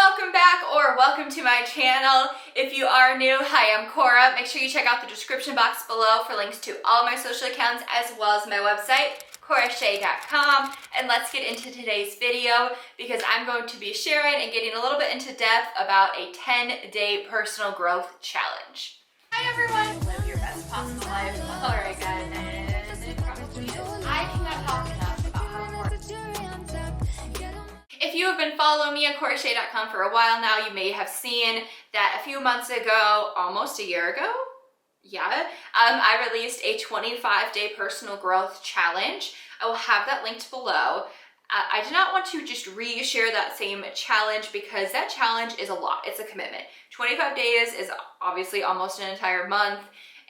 welcome back or welcome to my channel. If you are new, hi, I'm Cora. Make sure you check out the description box below for links to all my social accounts as well as my website, corashea.com. And let's get into today's video because I'm going to be sharing and getting a little bit into depth about a 10-day personal growth challenge. Hi everyone! Live your best possible life. Alright guys, and it probably is. I cannot talk enough about how important. If you have been following me at corashea.com for a while now, you may have seen that a few months ago, almost a year ago, I released a 25-day personal growth challenge. I will have that linked below. I did not want to just re-share that same challenge because that challenge is a lot. It's a commitment. 25 days is obviously almost an entire month,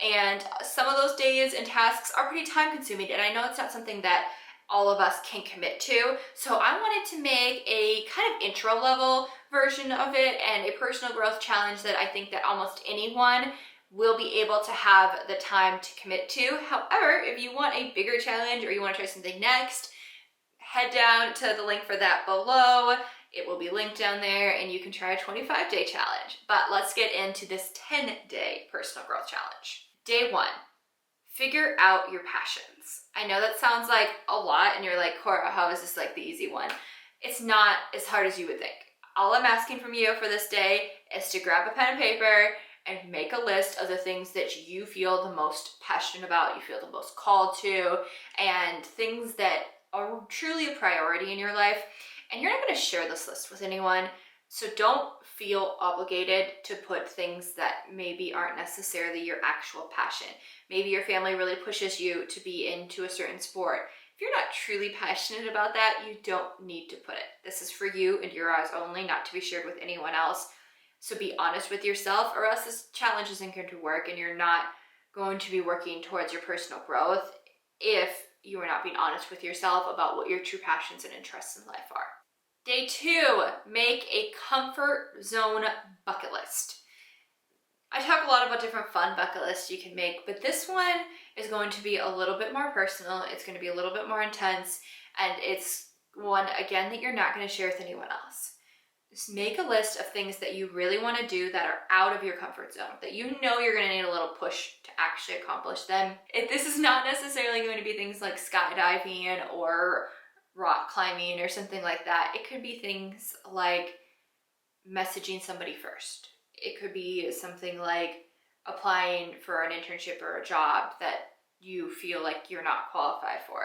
and some of those days and tasks are pretty time consuming, and I know it's not something that all of us can commit to. So I wanted to make a kind of intro level version of it and a personal growth challenge that I think that almost anyone will be able to have the time to commit to. However, if you want a bigger challenge or you want to try something next, head down to the link for that below. It will be linked down there and you can try a 25-day challenge. But let's get into this 10-day personal growth challenge. Day 1, figure out your passions. I know that sounds like a lot and you're like, Cora, how is this like the easy one? It's not as hard as you would think. All I'm asking from you for this day is to grab a pen and paper and make a list of the things that you feel the most passionate about, you feel the most called to, and things that are truly a priority in your life. And you're not going to share this list with anyone, so don't feel obligated to put things that maybe aren't necessarily your actual passion. Maybe your family really pushes you to be into a certain sport. If you're not truly passionate about that, you don't need to put it. This is for you and your eyes only, not to be shared with anyone else. So be honest with yourself, or else this challenge isn't going to work and you're not going to be working towards your personal growth if you are not being honest with yourself about what your true passions and interests in life are. Day 2, make a comfort zone bucket list. I talk a lot about different fun bucket lists you can make, but this one is going to be a little bit more personal. It's going to be a little bit more intense, and it's one, again, that you're not going to share with anyone else. Just make a list of things that you really want to do that are out of your comfort zone, that you know you're going to need a little push to actually accomplish them. This is not necessarily going to be things like skydiving or rock climbing or something like that. It could be things like messaging somebody first. It could be something like applying for an internship or a job that you feel like you're not qualified for.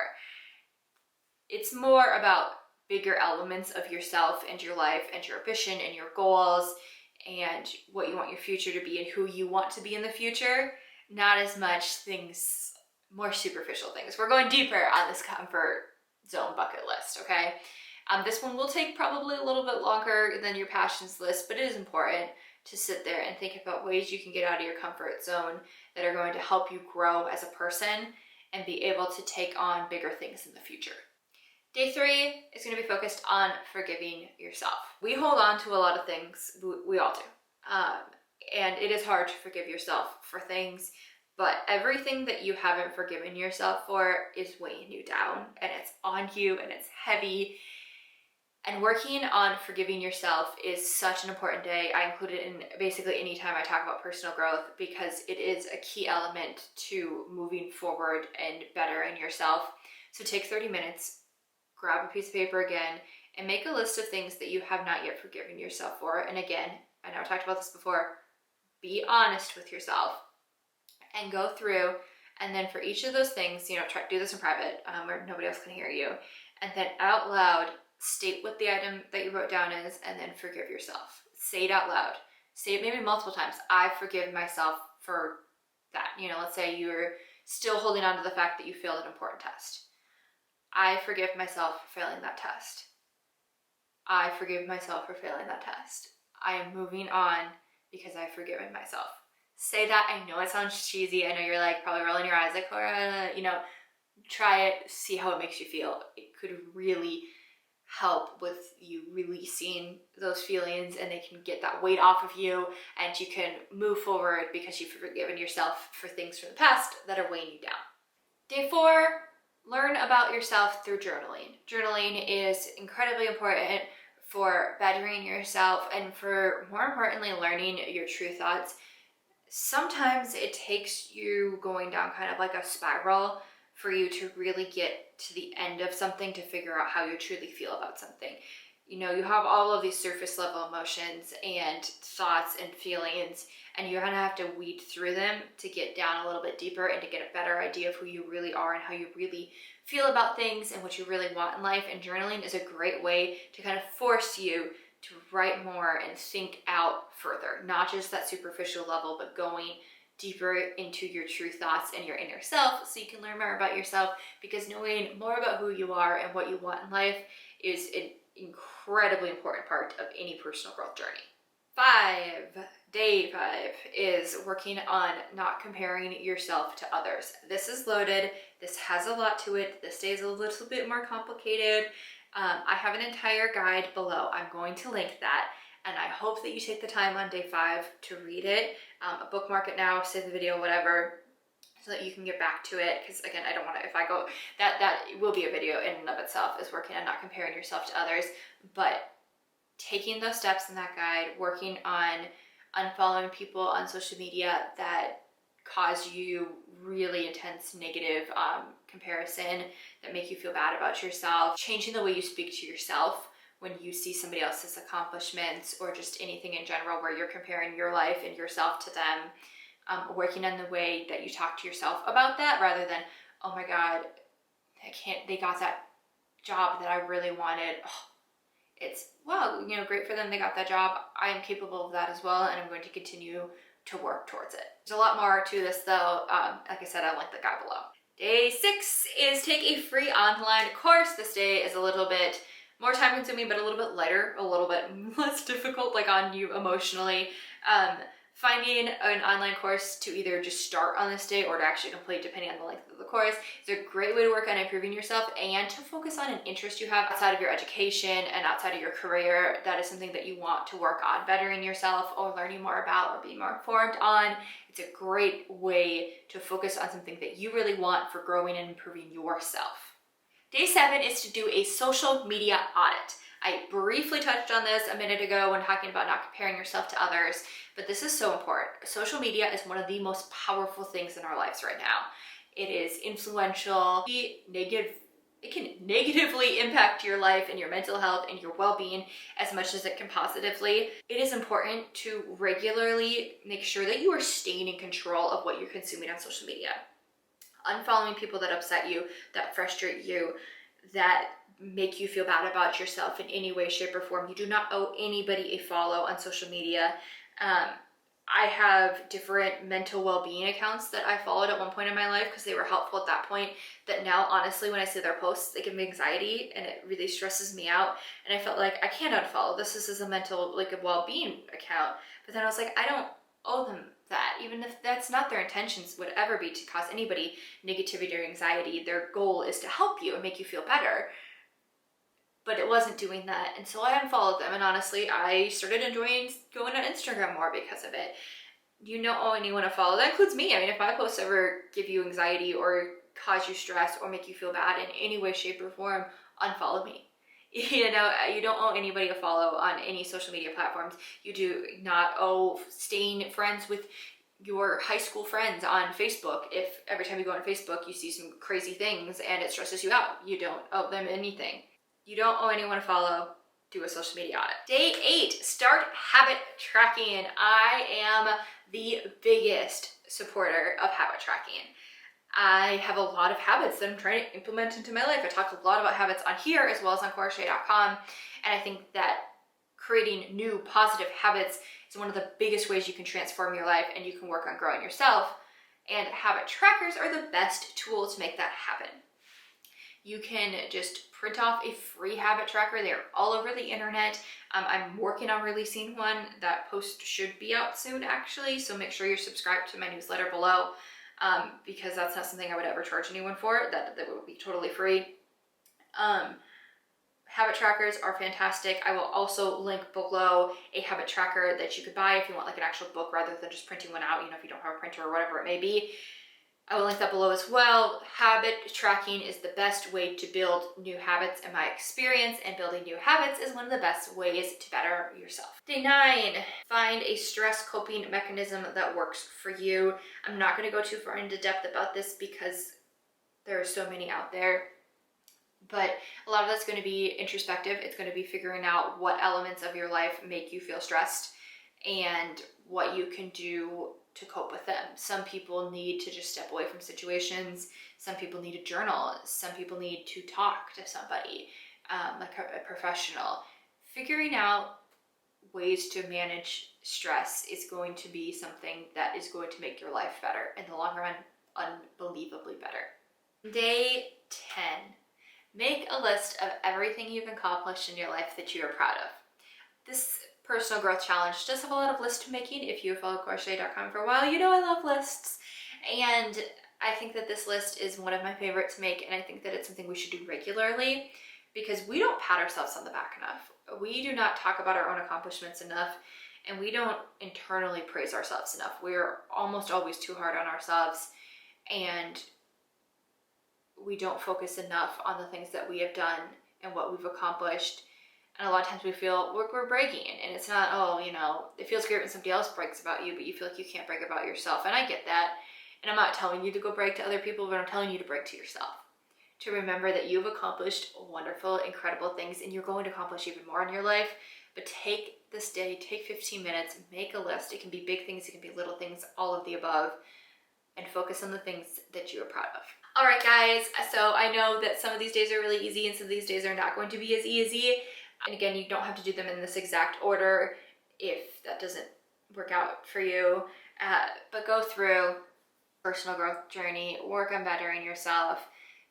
It's more about bigger elements of yourself and your life and your ambition and your goals and what you want your future to be and who you want to be in the future, not as much things, more superficial things. We're going deeper on this comfort zone bucket list, okay? This one will take probably a little bit longer than your passions list, but it is important to sit there and think about ways you can get out of your comfort zone that are going to help you grow as a person and be able to take on bigger things in the future. Day 3 is going to be focused on forgiving yourself. We hold on to a lot of things, we all do. And it is hard to forgive yourself for things, but everything that you haven't forgiven yourself for is weighing you down, and it's on you, and it's heavy. And working on forgiving yourself is such an important day. I include it in basically any time I talk about personal growth because it is a key element to moving forward and bettering yourself. So take 30 minutes, grab a piece of paper again, and make a list of things that you have not yet forgiven yourself for. And again, I know I talked about this before, be honest with yourself and go through, and then for each of those things, try to do this in private where nobody else can hear you, and then out loud, state what the item that you wrote down is, and then forgive yourself. Say it out loud. Say it maybe multiple times. I forgive myself for that. Let's say you're still holding on to the fact that you failed an important test. I forgive myself for failing that test. I forgive myself for failing that test. I am moving on because I've forgiven myself. Say that. I know it sounds cheesy. I know you're like probably rolling your eyes like, try it, see how it makes you feel. It could really help with you releasing those feelings, and they can get that weight off of you, and you can move forward because you've forgiven yourself for things from the past that are weighing you down. Day 4, learn about yourself through journaling. Journaling is incredibly important for bettering yourself, and for more importantly, learning your true thoughts, sometimes it takes you going down kind of like a spiral for you to really get to the end of something to figure out how you truly feel about something. You know, you have all of these surface level emotions and thoughts and feelings, and you're gonna have to weed through them to get down a little bit deeper and to get a better idea of who you really are and how you really feel about things and what you really want in life. And journaling is a great way to kind of force you to write more and think out further, not just that superficial level, but going deeper into your true thoughts and your inner self so you can learn more about yourself, because knowing more about who you are and what you want in life is an incredibly important part of any personal growth journey. Day 5 is working on not comparing yourself to others. This is loaded. This has a lot to it. This day is a little bit more complicated. I have an entire guide below. I'm going to link that, and I hope that you take the time on day 5 to read it. Bookmark it now, save the video, whatever, so that you can get back to it. Because again, I don't want to, if I go, that will be a video in and of itself, is working on not comparing yourself to others. But taking those steps in that guide, working on unfollowing people on social media that cause you really intense negative comparison, that make you feel bad about yourself, changing the way you speak to yourself when you see somebody else's accomplishments or just anything in general where you're comparing your life and yourself to them, working on the way that you talk to yourself about that, rather than, oh my God, they got that job that I really wanted. Oh, it's, well, you know, great for them, they got that job. I am capable of that as well, and I'm going to continue to work towards it. There's a lot more to this though. Like I said, I'll link the guide below. Day 6 is take a free online course. This day is a little bit more time consuming, but a little bit lighter, a little bit less difficult, like on you emotionally. Finding an online course to either just start on this day or to actually complete, depending on the length of the course, is a great way to work on improving yourself and to focus on an interest you have outside of your education and outside of your career. That is something that you want to work on bettering yourself or learning more about or being more informed on. It's a great way to focus on something that you really want for growing and improving yourself. Day 7 is to do a social media audit. I briefly touched on this a minute ago when talking about not comparing yourself to others, but this is so important. Social media is one of the most powerful things in our lives right now. It is influential, it can negatively impact your life and your mental health and your well-being as much as it can positively. It is important to regularly make sure that you are staying in control of what you're consuming on social media. Unfollowing people that upset you, that frustrate you, that make you feel bad about yourself in any way, shape, or form. You do not owe anybody a follow on social media. I have different mental well-being accounts that I followed at one point in my life because they were helpful at that point, that now honestly when I see their posts, they give me anxiety and it really stresses me out, and I felt like I can't unfollow this. This is a mental, like, a well-being account. But then I was like, I don't owe them that, even if that's not their intentions would ever be to cause anybody negativity or anxiety. Their goal is to help you and make you feel better. But it wasn't doing that, and so I unfollowed them, and honestly I started enjoying going on Instagram more because of it. You don't owe anyone a follow. That includes me. I mean, if my posts ever give you anxiety or cause you stress or make you feel bad in any way, shape, or form, unfollow me. You know, you don't owe anybody a follow on any social media platforms. You do not owe staying friends with your high school friends on Facebook. If every time you go on Facebook you see some crazy things and it stresses you out, you don't owe them anything. You don't owe anyone a follow. Do a social media audit. Day 8, start habit tracking. I am the biggest supporter of habit tracking. I have a lot of habits that I'm trying to implement into my life. I talk a lot about habits on here as well as on CoraShay.com, and I think that creating new positive habits is one of the biggest ways you can transform your life and you can work on growing yourself. And habit trackers are the best tool to make that happen. You can just print off a free habit tracker. They're all over the internet. I'm working on releasing one. That post should be out soon, actually, so make sure you're subscribed to my newsletter below, because that's not something I would ever charge anyone for. That would be totally free. Habit trackers are fantastic. I will also link below a habit tracker that you could buy if you want like an actual book rather than just printing one out, you know, if you don't have a printer or whatever it may be. I will link that below as well. Habit tracking is the best way to build new habits in my experience, and building new habits is one of the best ways to better yourself. Day 9, find a stress coping mechanism that works for you. I'm not going to go too far into depth about this because there are so many out there, but a lot of that's going to be introspective. It's going to be figuring out what elements of your life make you feel stressed and what you can do to cope with them. Some people need to just step away from situations. Some people need a journal. Some people need to talk to somebody, like a professional. Figuring out ways to manage stress is going to be something that is going to make your life better in the long run, unbelievably better. Day 10, make a list of everything you've accomplished in your life that you are proud of. This personal growth challenge does have a lot of list making. If you follow crochet.com for a while, you know I love lists. And I think that this list is one of my favorite to make, and I think that it's something we should do regularly because we don't pat ourselves on the back enough. We do not talk about our own accomplishments enough, and we don't internally praise ourselves enough. We're almost always too hard on ourselves, and we don't focus enough on the things that we have done and what we've accomplished. And a lot of times we feel we're bragging, and it's not, oh, you know, it feels great when somebody else brags about you, but you feel like you can't brag about yourself. And I get that. And I'm not telling you to go brag to other people, but I'm telling you to brag to yourself. To remember that you've accomplished wonderful, incredible things, and you're going to accomplish even more in your life. But take this day, take 15 minutes, make a list. It can be big things, it can be little things, all of the above, and focus on the things that you are proud of. All right, guys. So I know that some of these days are really easy and some of these days are not going to be as easy. And again, you don't have to do them in this exact order if that doesn't work out for you. But go through personal growth journey, work on bettering yourself,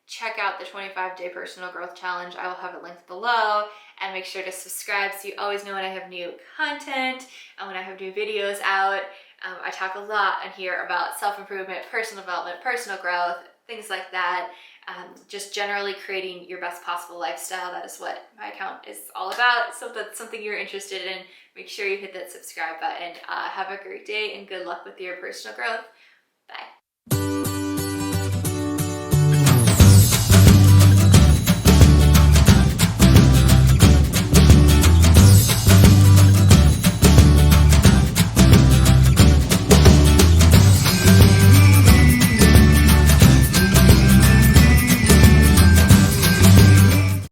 check out the 25-day personal growth challenge. I will have it linked below, and make sure to subscribe so you always know when I have new content and when I have new videos out. I talk a lot on here about self-improvement, personal development, personal growth, things like that. Just generally creating your best possible lifestyle. That is what my account is all about. So if that's something you're interested in, make sure you hit that subscribe button. Have a great day and good luck with your personal growth. Bye.